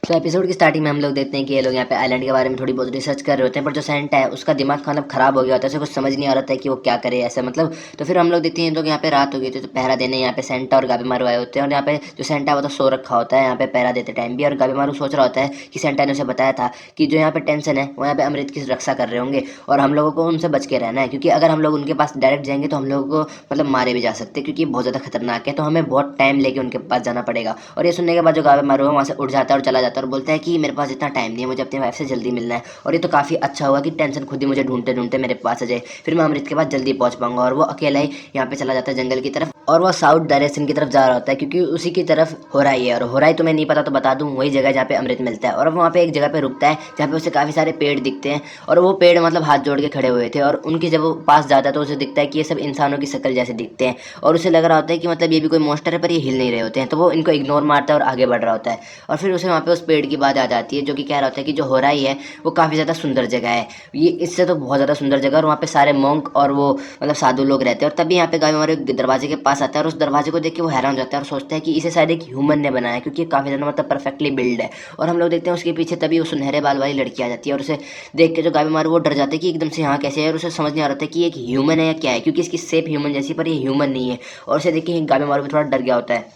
तो एपिसोड की स्टार्टिंग में हम लोग देखते हैं कि ये लोग यहाँ पे आइलैंड के बारे में थोड़ी बहुत रिसर्च कर रहे होते हैं, पर जो सेंटा है उसका दिमाग मतलब खराब हो गया होता है, उसे कुछ समझ नहीं आ रहा था कि वो क्या करे ऐसा मतलब। तो फिर हम लोग देखते हैं लोग यहाँ पे रात हो गई थी, तो पहरा देने यहाँ पे सेंटा और गाबीमारू आए होते हैं। और यहाँ पे जो सेंटा है वो तो सो रखा होता है यहाँ पे पहरा देते टाइम भी, और गाबीमारू सोच रहा होता है कि सेंटा ने उसे बताया था कि जो यहाँ पे टेंशन है वो यहाँ पे अमृत की रक्षा कर रहे होंगे, और हम लोगों को उनसे बच के रहना है, क्योंकि अगर हम लोग उनके पास डायरेक्ट जाएंगे तो हम लोगों को मतलब मारे भी जा सकते हैं, क्योंकि ये बहुत ज़्यादा खतरनाक है। तो हमें बहुत टाइम लेके उनके पास जाना पड़ेगा। और ये सुनने के बाद जो गाबीमारू है वहाँ से उठ जाता है और चला जाता है और बोलता है कि मेरे पास इतना टाइम नहीं है, मुझे अपनी वाइफ से जल्दी मिलना है। और ये तो काफ़ी अच्छा हुआ कि टेंशन खुद ही मुझे ढूंढते ढूंढते मेरे पास आ जाए, फिर मैं अमृत के पास जल्दी पहुंच पाऊंगा। और वो अकेला ही यहाँ पे चला जाता है जंगल की तरफ, और वो साउथ डायरेक्शन की तरफ जा रहा होता है, क्योंकि उसी की तरफ होराई है। और होराई तुम्हें नहीं पता तो बता दूं, वही जगह जहाँ पे अमृत मिलता है। और वहाँ पे एक जगह पे रुकता है जहाँ पे उसे काफ़ी सारे पेड़ दिखते हैं, और वो पेड़ मतलब हाथ जोड़ के खड़े हुए थे। और उनकी जब वो पास जाता है तो उसे दिखता है कि ये सब इंसानों की शक्ल जैसे दिखते हैं, और उसे लग रहा होता है कि मतलब ये भी कोई मॉन्स्टर है, पर ये हिल नहीं रहे होते हैं। तो वो इनको इग्नोर मारता है और आगे बढ़ रहा होता है। और फिर उसे वहाँ पे उस पेड़ की बात याद आती है, जो कि कह रहा होता है कि जो होराई है वो काफ़ी ज़्यादा सुंदर जगह है, ये इससे तो बहुत ज़्यादा सुंदर जगह है। और वहाँ पे सारे मोंक और वो मतलब साधु लोग रहते हैं। और तभी यहाँ पे गाय हमारे दरवाजे के पास आता है, और उस दरवाजे को देख के वो हैरान हो जाता है और सोचता है कि इसे शायद एक ह्यूमन ने बनाया है, क्योंकि ये काफ़ी ज़्यादा मतलब परफेक्टली बिल्ड है। और हम लोग देखते हैं उसके पीछे तभी वो सुनहरे बाल वाली लड़की आ जाती है, और उसे देख के जो गाय हमारे वो डर जाते हैं कि एकदम से यहाँ कैसे है, और उसे समझ नहीं आ रहा था कि ये एक ह्यूमन है या क्या है, क्योंकि इसकी शेप ह्यूमन जैसी पर ये ह्यूमन नहीं है। और उसे देख के गाय हमारे भी थोड़ा डर गया होता है।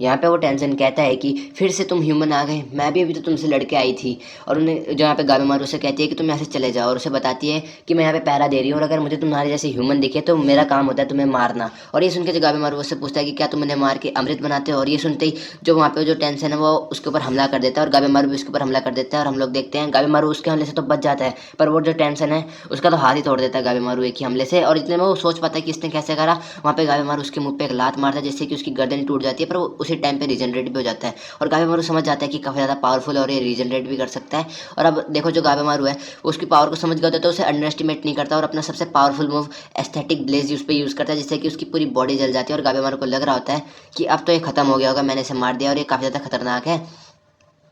यहाँ पे वो टेंशन कहता है कि फिर से तुम ह्यूमन आ गए, मैं भी अभी तो तुमसे लड़के आई थी। और उन्हें जो यहाँ पे गाबीमारू से कहती है कि तुम यहाँ से चले जाओ, और उसे बताती है कि मैं यहाँ पे पहरा दे रही हूँ, और अगर मुझे तुम्हारे जैसे ह्यूमन दिखे तो मेरा काम होता है तुम्हें मारना। और ये सुन के जो गाबीमारू उससे पूछता है कि क्या तुम उन्हें मार के अमृत बनाते हो। और ये सुनते ही जो वहाँ पे जो टेंशन है वो उसके ऊपर हमला कर देता है, और गाबीमारू भी उसके ऊपर हमला कर देता है। और हम लोग देखते हैं गाबीमारू उसके हमले से तो बच जाता है, पर वो जो टेंशन है उसका तो हाथ ही तोड़ देता है गाबीमारू एक ही हमले से। और इतने में वो सोच पाता है कि इसने कैसे करा, वहाँ पे गाबीमारू उसके मुंह पे एक लात मारता है जिससे कि उसकी गर्दन टूट जाती है, पर वो उसी टाइम पे रिजनरेट भी हो जाता है। और गाबीमारू समझ जाता है कि काफ़ी ज़्यादा पावरफुल है और ये रीजनरेट भी कर सकता है। और अब देखो जो गाबीमारू है वो उसकी पावर को समझ गया होता है, तो उसे अंडर एस्टिमेट नहीं करता, और अपना सबसे पावरफुल मूव एस्थेटिक ब्लेज उस पर यूज़ करता है, जिससे कि उसकी पूरी बॉडी जल जाती है। और गाबीमारू को लग रहा होता है कि अब तो ये खत्म हो गया होगा, मैंने इसे मार दिया और ये काफ़ी ज़्यादा खतरनाक है।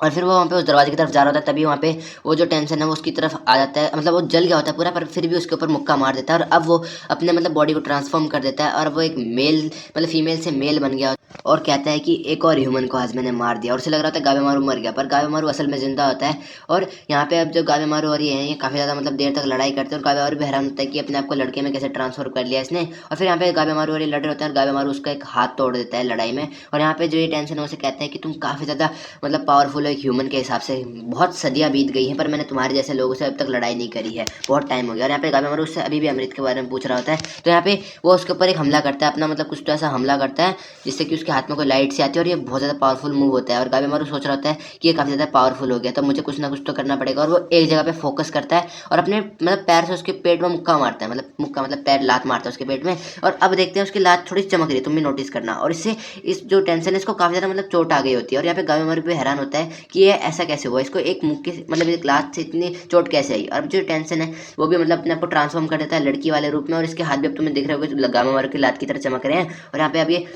और फिर वो वहाँ पे उस दरवाजे की तरफ जा रहा होता है, तभी वहाँ पे वो जो टेंशन है वो उसकी तरफ आ जाता है, मतलब वो जल गया होता है पूरा, पर फिर भी उसके ऊपर मुक्का मार देता है। और अब वो अपने मतलब बॉडी को ट्रांसफॉर्म कर देता है, और वो एक मेल मतलब फीमेल से मेल बन गया, और कहता है कि एक और ह्यूमन को आज मैंने मार दिया। और उसे लग रहा था गाबीमारू मर गया, पर गाबीमारू असल में जिंदा होता है। और यहाँ पे अब जो गाबीमारू और ये हैं ये काफ़ी ज़्यादा मतलब देर तक लड़ाई करते हैं, और गाबीमारू भी हैरान होता है कि अपने आप को लड़के में कैसे ट्रांसफर कर लिया इसने। और फिर यहाँ पे गाबीमारू और ये लड़ रहे होते हैं, और गाबीमारू उसका एक हाथ तोड़ देता है लड़ाई में। और यहाँ पे जो ये टेंशन है उसे कहता है कि तुम काफ़ी ज़्यादा मतलब पावरफुल है एक ह्यूमन के हिसाब से, बहुत सदियाँ बीत गई हैं पर मैंने तुम्हारे जैसे लोगों से अब तक लड़ाई नहीं करी है, बहुत टाइम हो गया। और यहाँ पे गाबीमारू उससे अभी भी अमृत के बारे में पूछ रहा होता है। तो यहाँ पे वो उसके ऊपर एक हमला करता है, अपना मतलब कुछ तो ऐसा हमला करता है जिससे कि उसके हाथ में कोई लाइट सी आती है, और ये बहुत ज़्यादा पावरफुल मूव होता है। और गाबीमारू सोच रहा होता है कि ये काफ़ी ज़्यादा पावरफुल हो गया, तो मुझे कुछ ना कुछ तो करना पड़ेगा। और वो एक जगह पे फोकस करता है और अपने मतलब पैर से उसके पेट में मुक्का मारता है, मतलब मुक्का मतलब पैर लात मारता है उसके पेट में। और अब देखते हैं उसकी लात थोड़ी चमक रही है, तुम भी नोटिस करना। और इससे इस जो टेंशन है इसको काफ़ी ज़्यादा मतलब चोट आ गई होती है। और यहाँ पे गाबीमारू भी हैरान होता है कि ये ऐसा कैसे हुआ, इसको एक मुक्के मतलब एक लात से इतनी चोट कैसे आई। और जो टेंशन है वो भी मतलब अपने आप को ट्रांसफॉर्म कर देता है लड़की वाले रूप में, और इसके हाथ भी अब तुम्हें दिख रहे होगे गाबीमारू की लात की तरह चमक रहे हैं। और यहाँ पे अब ये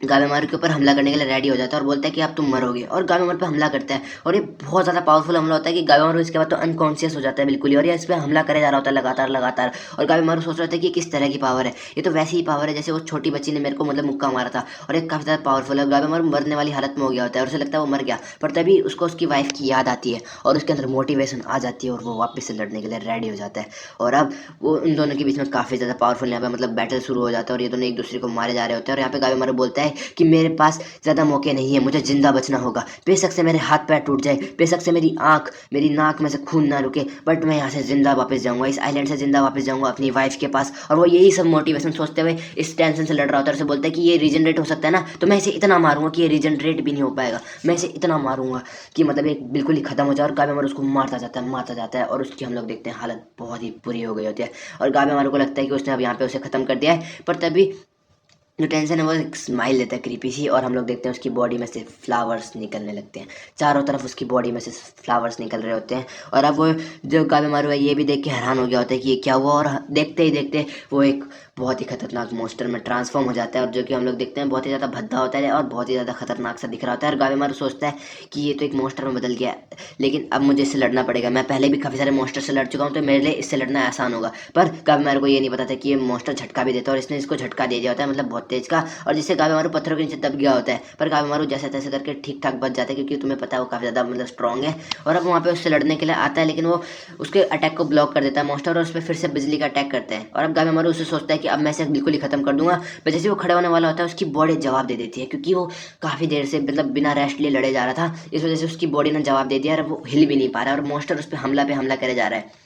गाबीमारू के ऊपर हमला करने के लिए रेडी हो जाता है और बोलता है कि अब तुम मरोगे, और गाबीमारू पे हमला करता है। और ये बहुत ज़्यादा पावरफुल हमला होता है कि गाबीमारू इसके बाद तो अनकॉन्शियस हो जाता है बिल्कुल ही, और ये इस पर हमला करे जा रहा होता है लगातार लगातार। और गाबीमारू सोच रहा था कि ये किस तरह की पावर है, ये तो वैसी ही पावर है जैसे वो छोटी बच्ची ने मेरे को मतलब मुक्का मारा था, और ये काफ़ी ज़्यादा पावरफुल है। गाबीमारू मरने वाली हालत में हो गया होता है और उसे लगता है वो मर गया, पर तभी उसको उसकी वाइफ की याद आती है और उसके अंदर मोटिवेशन आ जाती है, और वो वापस से लड़ने के लिए रेडी हो जाता है। और अब वो इन दोनों के बीच में काफ़ी ज़्यादा पावरफुल यहाँ पे मतलब बैटल शुरू हो जाता है, और ये दोनों एक दूसरे को मारे जा रहे होते हैं। और यहाँ पे गाबीमारू बोलता है कि मेरे पास ज़्यादा मौके नहीं है, मुझे जिंदा बचना होगा, बेशक से मेरे हाथ पैर टूट जाए, बेशक से मेरी आँख मेरी नाक में से खून ना रुके, बट मैं यहाँ से जिंदा वापस जाऊँगा, इस आइलैंड से जिंदा वापस जाऊँगा अपनी वाइफ के पास। और वो यही सब मोटिवेशन सोचते हुए इस टेंशन से लड़ रहा होता है। उसे बोलता है कि ये रीजनरेट हो सकता है ना, तो मैं इसे इतना मारूंगा कि ये रीजनरेट भी नहीं हो पाएगा, मैं इसे इतना मारूंगा कि मतलब एक बिल्कुल ही खत्म हो जाए। और गाबीमारू उसको मारता जाता है, और उसकी हम लोग देखते हैं हालत बहुत ही बुरी हो गई होती है। और गाबीमारू को लगता है कि उसने अब यहाँ पे उसे खत्म कर दिया है, पर तभी जो टेंशन है वो एक स्माइल देता है क्रीपी सी, और हम लोग देखते हैं उसकी बॉडी में से फ्लावर्स निकलने लगते हैं, चारों तरफ उसकी बॉडी में से फ्लावर्स निकल रहे होते हैं। और अब वो जो गाबीमारू है ये भी देख के हैरान हो गया होता है कि ये क्या हुआ, और देखते ही देखते वो एक बहुत ही खतरनाक मॉन्स्टर में ट्रांसफॉर्म हो जाता है, और जो कि हम लोग देखते हैं बहुत ही ज़्यादा भद्दा होता है और बहुत ही ज़्यादा खतरनाक सा दिख रहा होता है। और गाबीमारू सोचता है कि ये तो एक मॉन्स्टर में बदल गया है, लेकिन अब मुझे इससे लड़ना पड़ेगा, मैं पहले भी काफ़ी सारे मॉन्स्टर से लड़ चुका हूँ, तो मेरे लिए इससे लड़ना आसान होगा। पर गाबीमारू को ये नहीं पता था कि ये मॉन्स्टर झटका भी देता है, और इसने इसको झटका दे दिया होता है, मतलब बहुत बहुत तेज का, और जिससे गाबेमारू पत्थरों के नीचे दब गया होता है। पर गाबेमारू जैसे तैसे करके ठीक ठाक बच जाता है, क्योंकि तुम्हें पता है वो काफ़ी ज़्यादा मतलब स्ट्रॉन्ग है। और अब वहाँ पे उससे लड़ने के लिए आता है, लेकिन वो उसके अटैक को ब्लॉक कर देता है मॉन्स्टर, और उस पर फिर से बिजली का अटैक करते हैं। और अब गाबेमारू उससे सोचता है कि अब मैं इसे बिल्कुल ही खत्म कर दूंगा। पर जैसे वो खड़ा होने वाला होता है, उसकी बॉडी जवाब दे देती है, क्योंकि वो काफ़ी देर से मतलब बिना रेस्ट लिए लड़े जा रहा था। इस वजह से उसकी बॉडी ने जवाब दे दिया और वो हिल भी नहीं पा रहा है, और मॉन्स्टर उस पर हमला पे हमला करे जा रहा है।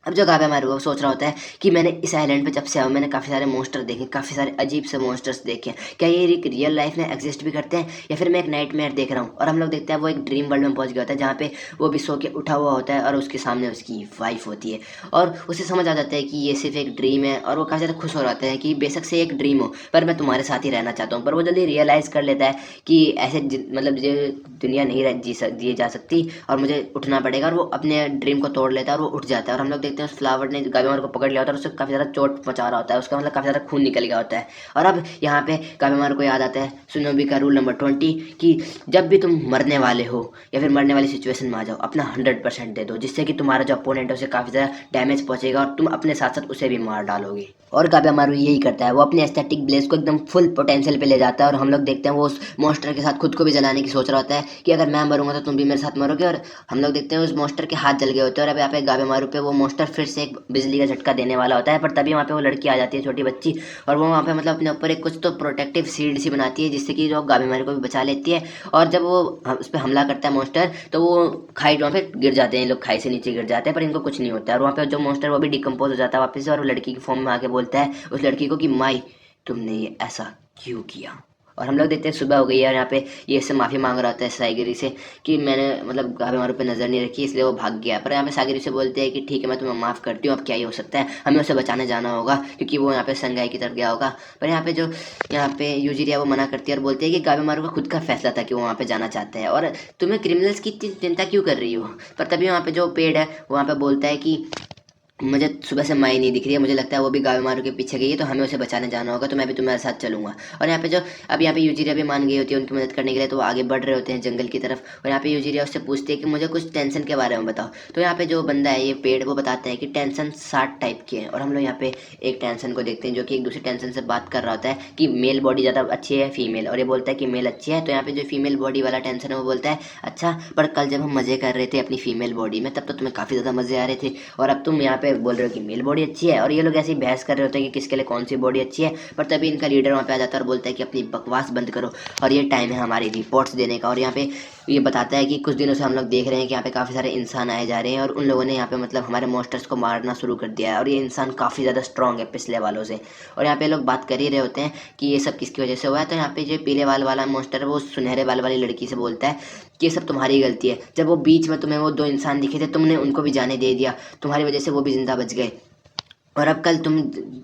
अब जो गाबेमारू वो सोच रहा होता है कि मैंने इस आइलैंड पे जब से आया हूं, मैंने काफ़ी सारे मॉन्स्टर देखे, काफ़ी सारे अजीब से मॉन्स्टर्स देखे हैं। क्या ये एक रियल लाइफ में एग्जिस्ट भी करते हैं, या फिर मैं एक नाइटमेयर देख रहा हूँ। और हम लोग देखते हैं वो एक ड्रीम वर्ल्ड में पहुंच गया होता है, जहाँ पे वो भी सो के उठा हुआ होता है, और उसके सामने उसकी वाइफ होती है। और उसे समझ आ जाता है कि ये सिर्फ एक ड्रीम है, और वो काफ़ी ज़्यादा खुश हो जाता है कि बेशक से एक ड्रीम हो, पर मैं तुम्हारे साथ ही रहना चाहता हूँ। पर वो जल्दी रियलाइज़ कर लेता है कि ऐसे मतलब ये दुनिया नहीं जी जा सकती, और मुझे उठना पड़ेगा। और वो अपने ड्रीम को तोड़ लेता है और वो उठ जाता है। और हम लोग देखते हैं उस फ्लावर ने गाबेमारू को पकड़ लिया होता है, और उससे काफ़ी ज़्यादा चोट मचा रहा होता है, उसका मतलब काफ़ी ज़्यादा खून निकल गया होता है। और अब यहाँ पे गाबेमारू को याद आता है सुनोबी का रूल नंबर 20 कि जब भी तुम मरने वाले हो या फिर मरने वाली सिचुएशन में आ जाओ, अपना 100% दे दो, जिससे कि तुम्हारा जो अपोनेंट है उसे काफ़ी ज़्यादा डैमेज पहुंचेगा, और तुम अपने साथ साथ उसे भी मार डालोगे। और गाबेमारू यही करता है, वो अपने एस्थेटिक ब्लेज को एकदम फुल पोटेंशियल पे ले जाता है। और हम लोग देखते हैं वो उस मॉन्स्टर के साथ खुद को भी जलाने की सोच रहा होता है कि अगर मैं मरूंगा तो तुम भी मेरे साथ मरोगे। और हम लोग देखते हैं उस मॉन्स्टर के हाथ जल गए होते हैं, और अब यहाँ पे गाबेमारू पे वो मॉन्स्टर फिर से एक बिजली का झटका देने वाला होता है। पर तभी वहाँ पे वो लड़की आ जाती है, छोटी बच्ची, और वो वहाँ पे मतलब अपने ऊपर एक कुछ तो प्रोटेक्टिव शील्ड सी बनाती है, जिससे कि जो गाबेमारू को भी बचा लेती है। और जब वो उस पर हमला करता है मॉन्स्टर, तो वो खाई वहाँ पे गिर जाते हैं, लोग खाई से नीचे गिर जाते हैं, पर इनको कुछ नहीं होता है। और वहाँ पे जो मॉन्स्टर वो भी डिकम्पोज हो जाता है वापस से, और वो लड़की की फॉर्म में आके बोलता है उस लड़की को कि माई तुमने ये ऐसा क्यों किया। और हम लोग देखते हैं सुबह हो गई है, और यहाँ पे ये इससे माफ़ी मांग रहा होता है साइगिरी से कि मैंने मतलब गाबेमारू पे नज़र नहीं रखी, इसलिए वो भाग गया। पर यहाँ पे साइगिरी से बोलते हैं कि ठीक है मैं तुम्हें माफ़ करती हूँ, अब क्या ही हो सकता है, हमें उसे बचाने जाना होगा, क्योंकि वो यहाँ पे संगाई की तरफ गया होगा। पर यहाँ पे यूजिरिया वो मना करती है और बोलती है कि गाबेमारू का खुद का फैसला था कि वो वहाँ पे जाना चाहते हैं, और तुम्हें क्रिमिनल्स की इतनी चिंता क्यों कर रही हो। पर तभी वहाँ पे जो पेड़ है वहाँ पे बोलता है कि मुझे सुबह से माई नहीं दिख रही है, मुझे लगता है वो भी गाबेमारू के पीछे गई है, तो हमें उसे बचाने जाना होगा, तो मैं भी तुम्हारे साथ चलूंगा। और यहाँ पे जो अब यहाँ पे यूजिरिया भी मान गई होती है उनकी मदद करने के लिए, तो वो आगे बढ़ रहे होते हैं जंगल की तरफ। और यहाँ पे यूजिरिया उससे पूछती है कि मुझे कुछ टेंशन के बारे में बताओ। तो यहाँ पे जो बंदा है ये पेड़ वो बताता है कि टेंशन 60 टाइप की है। और हम लोग यहाँ पे एक टेंशन को देखते हैं जो कि एक दूसरे टेंशन से बात कर रहा होता है कि मेल बॉडी ज़्यादा अच्छी है फीमेल, और ये बोलता है कि मेल अच्छी है। तो यहाँ पे जो फीमेल बॉडी वाला टेंशन है वो बोलता है अच्छा, पर कल जब हम मज़े कर रहे थे अपनी फीमेल बॉडी में, तब तो तुम्हें काफ़ी ज़्यादा मज़े आ रहे थे, और अब तुम यहाँ पे बोल रहे हो कि मेल बॉडी अच्छी है। और ये लोग ऐसे ही बहस कर रहे होते हैं कि किसके लिए कौन सी बॉडी अच्छी है। पर तभी इनका लीडर वहाँ पे आ जाता है और बोलता है कि अपनी बकवास बंद करो, और ये टाइम है हमारी रिपोर्ट्स देने का। और यहाँ पे ये बताता है कि कुछ दिनों से हम लोग देख रहे हैं कि यहाँ पे काफ़ी सारे इंसान आए जा रहे हैं, और उन लोगों ने यहाँ पे मतलब हमारे मॉन्स्टर्स को मारना शुरू कर दिया है, और ये इंसान काफ़ी ज़्यादा स्ट्रॉन्ग है पिछले वालों से। और यहाँ पे लोग बात कर ही रहे होते हैं कि ये सब किसकी वजह से हुआ है। तो यहाँ पे जो पीले बाल वाला मॉन्स्टर है वो सुनहरे बाल वाली लड़की से बोलता है कि ये सब तुम्हारी गलती है, जब वो बीच में तुम्हें वो दो इंसान दिखे थे तुमने उनको भी जाने दे दिया, तुम्हारी वजह से वो भी जिंदा बच गए। और अब कल तुम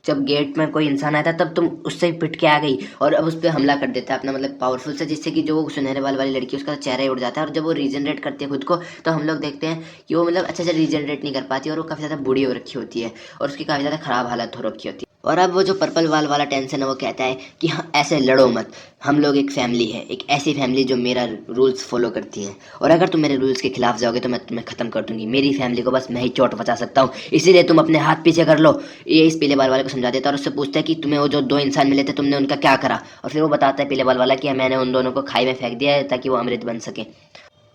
जब गेट में कोई इंसान आया था तब तुम उससे ही पिट के आ गई, और अब उस पर हमला कर देता है अपना मतलब पावरफुल से, जिससे कि जो वो सुनहरे बाल वाली लड़की उसका चेहरा ही उड़ जाता है। और जब वो रीजनरेट करती है खुद को, तो हम लोग देखते हैं कि वो मतलब अच्छे से रीजनरेट नहीं कर पाती, और वो काफ़ी ज़्यादा बूढ़ी हो रखी होती है, और उसकी काफ़ी ज़्यादा ख़राब हालत हो रखी होती है। और अब वो जो पर्पल वाल वाला टेंशन है वो कहता है कि हाँ ऐसे लड़ो मत, हम लोग एक फैमिली है, एक ऐसी फैमिली जो मेरा रूल्स फॉलो करती है, और अगर तुम मेरे रूल्स के खिलाफ जाओगे तो मैं तुम्हें ख़त्म कर दूंगी, मेरी फैमिली को बस मैं ही चोट बचा सकता हूँ, इसीलिए तुम अपने हाथ पीछे कर लो। ये इस पीले बाल वाले को समझा देता है, और उससे पूछता है कि तुम्हें वो जो दो इंसान मिले थे तुमने उनका क्या करा। और फिर वो बताता है पीले बाल वाला कि मैंने उन दोनों को खाई में फेंक दिया है ताकि वो अमृत बन सके।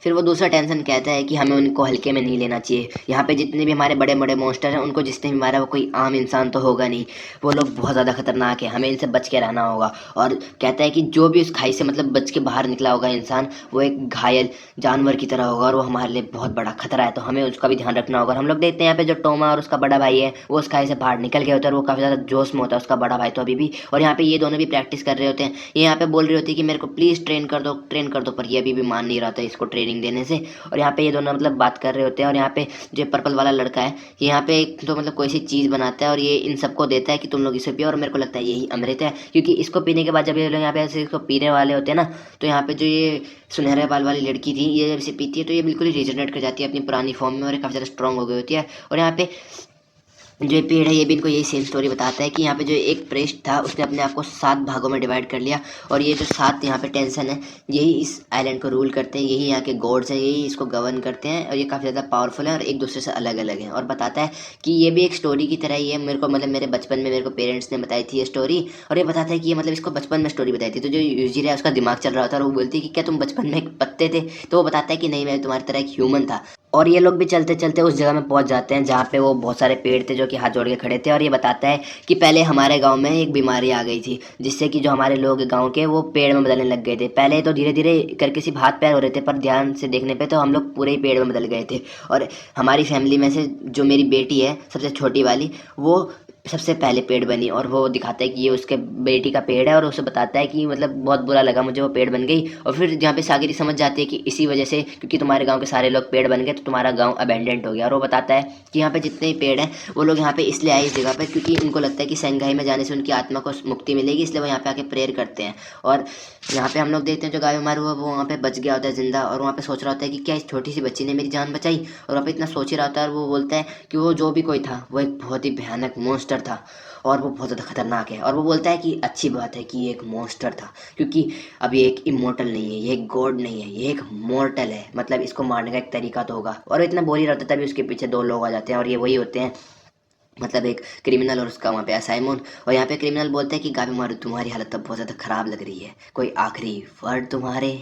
फिर वो दूसरा टेंशन कहता है कि हमें उनको हल्के में नहीं लेना चाहिए, यहाँ पे जितने भी हमारे बड़े बड़े मॉन्स्टर हैं उनको जिसने भी मारा वो कोई आम इंसान तो होगा नहीं, वो लोग बहुत ज़्यादा खतरनाक है, हमें इनसे बच के रहना होगा। और कहता है कि जो भी उस खाई से मतलब बच के बाहर निकला होगा इंसान, वो एक घायल जानवर की तरह होगा, और वो हमारे लिए बहुत बड़ा खतरा है, तो हमें उसका भी ध्यान रखना होगा। और हम लोग देखते हैं यहाँ पे जो टोमा और उसका बड़ा भाई है वो उस खाई से बाहर निकल गए होते हैं, और वो काफ़ी ज़्यादा जोश में होता है उसका बड़ा भाई तो अभी भी। और यहाँ पे ये दोनों भी प्रैक्टिस कर रहे होते हैं, ये यहाँ पे बोल रही होती है कि मेरे को प्लीज़ ट्रेन कर दो ट्रेन कर दो, पर ये अभी भी मान नहीं रहा था इसको ट्रेनिंग देने से। और यहाँ पे ये दोनों मतलब बात कर रहे होते हैं, और यहाँ पे जो पर्पल वाला लड़का है ये यहाँ पे एक तो मतलब कोई सी चीज़ बनाता है, और ये इन सबको देता है कि तुम लोग इसे पियो, और मेरे को लगता है यही अमृत है, क्योंकि इसको पीने के बाद जब ये लोग यहाँ पे ऐसे इसको पीने वाले होते हैं ना, तो यहाँ पे जो ये सुनहरे बाल वाली लड़की थी ये जब इसे पीती है तो ये बिल्कुल ही रिजनरेट कर जाती है अपनी पुरानी फॉर्म में, और ये काफ़ी ज़्यादा स्ट्रॉन्ग हो गई होती है। और यहाँ पे जो ये पेड़ है ये भी इनको यही सेम स्टोरी बताता है कि यहाँ पे जो एक प्रेस्ट था उसने अपने आप को 7 भागों में डिवाइड कर लिया, और ये जो 7 यहाँ पे टेंशन है यही इस आइलैंड को रूल करते हैं, यही यहाँ के गॉड्स हैं, यही इसको गवर्न करते हैं, और ये काफ़ी ज़्यादा पावरफुल है और एक दूसरे से अलग अलग हैं। और बताता है कि ये भी एक स्टोरी की तरह ही है, मेरे को मतलब मेरे बचपन में मेरे को पेरेंट्स ने बताई थी ये स्टोरी, और ये बताता है कि ये मतलब इसको बचपन में स्टोरी बताई थी। तो जो यूजिर है उसका दिमाग चल रहा था और वो बोलती है कि क्या तुम बचपन में एक पत्ते थे, तो वो बताता है कि नहीं, मैं तुम्हारी तरह एक ह्यूमन था। और ये लोग भी चलते चलते उस जगह में पहुंच जाते हैं जहाँ पे वो बहुत सारे पेड़ थे जो कि हाथ जोड़ के खड़े थे, और ये बताता है कि पहले हमारे गांव में एक बीमारी आ गई थी जिससे कि जो हमारे लोग गांव के वो पेड़ में बदलने लग गए थे। पहले तो धीरे धीरे करके सिर्फ हाथ पैर हो रहे थे, पर ध्यान से देखने पे तो हम लोग पूरे ही पेड़ में बदल गए थे। और हमारी फैमिली में से जो मेरी बेटी है सबसे छोटी वाली, वो सबसे पहले पेड़ बनी, और वो दिखाता है कि ये उसके बेटी का पेड़ है, और उसे बताता है कि मतलब बहुत बुरा लगा मुझे, वो पेड़ बन गई। और फिर जहाँ पे सागिरी समझ जाती है कि इसी वजह से, क्योंकि तुम्हारे गांव के सारे लोग पेड़ बन गए तो तुम्हारा गांव अबेंडेंट हो गया। और वो बताता है कि यहाँ पे जितने भी पेड़ हैं वो लोग यहाँ पे इसलिए आए इस जगह पे क्योंकि उनको लगता है कि संघाई में जाने से उनकी आत्मा को मुक्ति मिलेगी, इसलिए वो यहाँ पे आके प्रेयर करते हैं। और यहाँ पे हम लोग देखते हैं जो गाय बीमार हुआ वो वहाँ पे बच गया होता है जिंदा, और वहाँ पे सोच रहा होता है कि क्या इस छोटी सी बच्ची ने मेरी जान बचाई। और वहाँ पे इतना सोच ही रहा होता है, और वो बोलता है कि वो जो भी कोई था वो एक बहुत ही भयानक मॉन्स्टर था, और वो बहुत ज़्यादा खतरनाक है। और वो बोलता है कि अच्छी बात है कि ये एक मॉन्स्टर था, क्योंकि अब ये एक इमोर्टल नहीं है, ये एक गॉड नहीं है, ये एक मॉर्टल है, मतलब इसको मारने का एक तरीका तो होगा। और वो इतना बोल ही रहता है तभी उसके पीछे 2 लोग आ जाते हैं, और ये वही होते हैं, मतलब एक क्रिमिनल और उसका वहाँ पे असाइमन। और यहाँ पे क्रिमिनल बोलता है कि गाबी मारू तुम्हारी हालत तो बहुत ज़्यादा ख़राब लग रही है, कोई आखिरी वर्ड तुम्हारे।